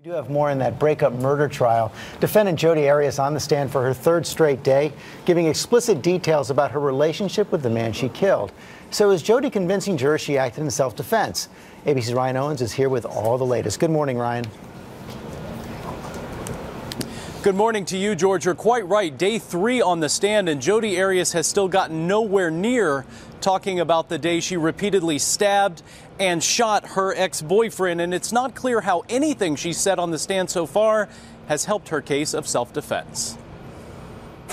We do have more in that breakup murder trial. Defendant Jodi Arias on the stand for her third straight day, giving explicit details about her relationship with the man she killed. So is Jodi convincing jurors she acted in self-defense? ABC's Ryan Owens is here with all the latest. Good morning, Ryan. Good morning to you, George. You're quite right. Day 3 on the stand, and Jodi Arias has still gotten nowhere near talking about the day she repeatedly stabbed and shot her ex-boyfriend. And it's not clear how anything she said on the stand so far has helped her case of self-defense.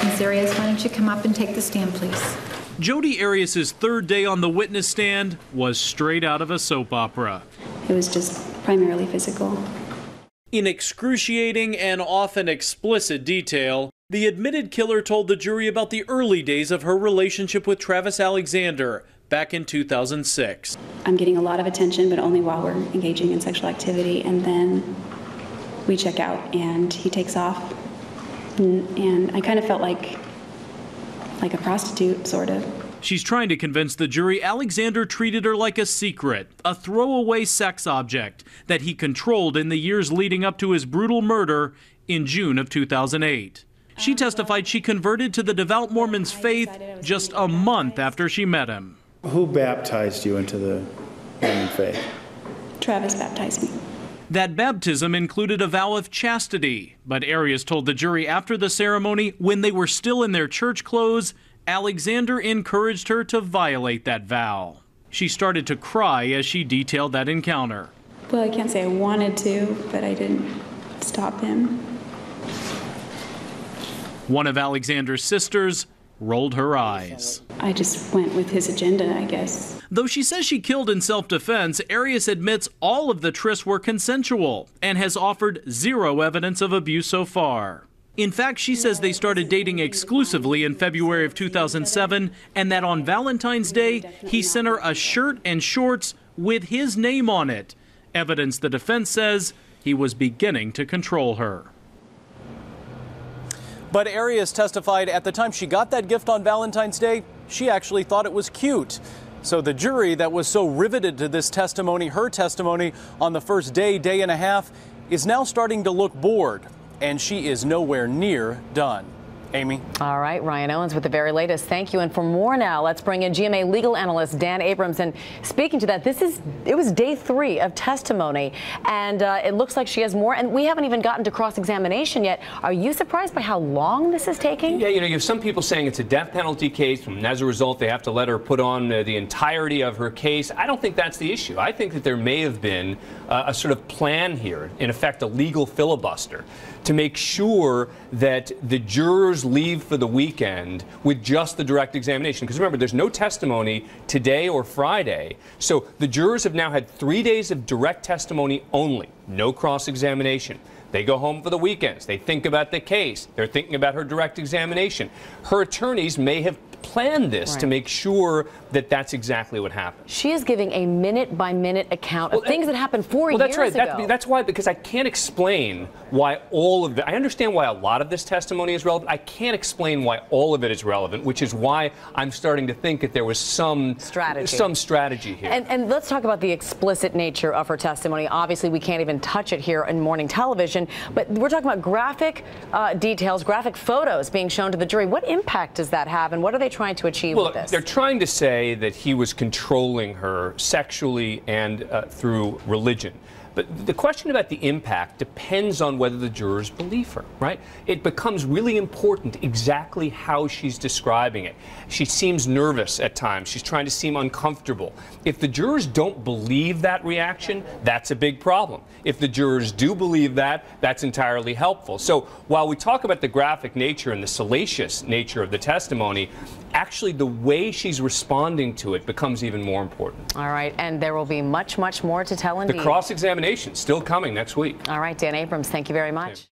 Ms. Arias, why don't you come up and take the stand, please? Jodi Arias' third day on the witness stand was straight out of a soap opera. It was just primarily physical. In excruciating and often explicit detail, the admitted killer told the jury about the early days of her relationship with Travis Alexander back in 2006. I'm getting a lot of attention, but only while we're engaging in sexual activity, and then we check out and he takes off. And I kind of felt like a prostitute, sort of. She's trying to convince the jury Alexander treated her like a secret, a throwaway sex object that he controlled in the years leading up to his brutal murder in June of 2008. She testified she converted to the devout Mormon's faith just a month after she met him. Who baptized you into the Mormon faith? Travis baptized me. That baptism included a vow of chastity, but Arias told the jury after the ceremony, when they were still in their church clothes, Alexander encouraged her to violate that vow. She started to cry as she detailed that encounter. Well, I can't say I wanted to, but I didn't stop him. One of Alexander's sisters rolled her eyes. I just went with his agenda, I guess. Though she says she killed in self-defense, Arias admits all of the trysts were consensual and has offered zero evidence of abuse so far. In fact, she says they started dating exclusively in February of 2007 and that on Valentine's Day, he sent her a shirt and shorts with his name on it. Evidence the defense says he was beginning to control her. But Arias testified at the time she got that gift on Valentine's Day, she actually thought it was cute. So the jury that was so riveted to this testimony, her testimony on the first day and a half, is now starting to look bored. And she is nowhere near done. Amy? All right, Ryan Owens with the very latest. Thank you. And for more now, let's bring in GMA legal analyst Dan Abrams. And speaking to that, it was day 3 of testimony, and it looks like she has more. And we haven't even gotten to cross-examination yet. Are you surprised by how long this is taking? Yeah, you have some people saying it's a death penalty case, and as a result, they have to let her put on the entirety of her case. I don't think that's the issue. I think that there may have been a sort of plan here, in effect, a legal filibuster, to make sure that the jurors leave for the weekend with just the direct examination. Because remember, there's no testimony today or Friday. So the jurors have now had 3 days of direct testimony only, no cross-examination. They go home for the weekends. They think about the case. They're thinking about her direct examination. Her attorneys may have planned this to make sure that that's exactly what happened. She is giving a minute-by-minute account of things that happened 4 years ago. That's why, because I can't explain why all of it. I understand why a lot of this testimony is relevant. I can't explain why all of it is relevant, which is why I'm starting to think that there was some strategy here. And let's talk about the explicit nature of her testimony. Obviously, we can't even touch it here in morning television, but we're talking about graphic details, graphic photos being shown to the jury. What impact does that have, and what are they trying to achieve with this? They're trying to say that he was controlling her sexually and through religion. But the question about the impact depends on whether the jurors believe her, right? It becomes really important exactly how she's describing it. She seems nervous at times. She's trying to seem uncomfortable. If the jurors don't believe that reaction, that's a big problem. If the jurors do believe that, that's entirely helpful. So while we talk about the graphic nature and the salacious nature of the testimony, actually the way she's responding to it becomes even more important. All right, and there will be much, much more to tell indeed. The cross-examination still coming next week. All right, Dan Abrams, thank you very much.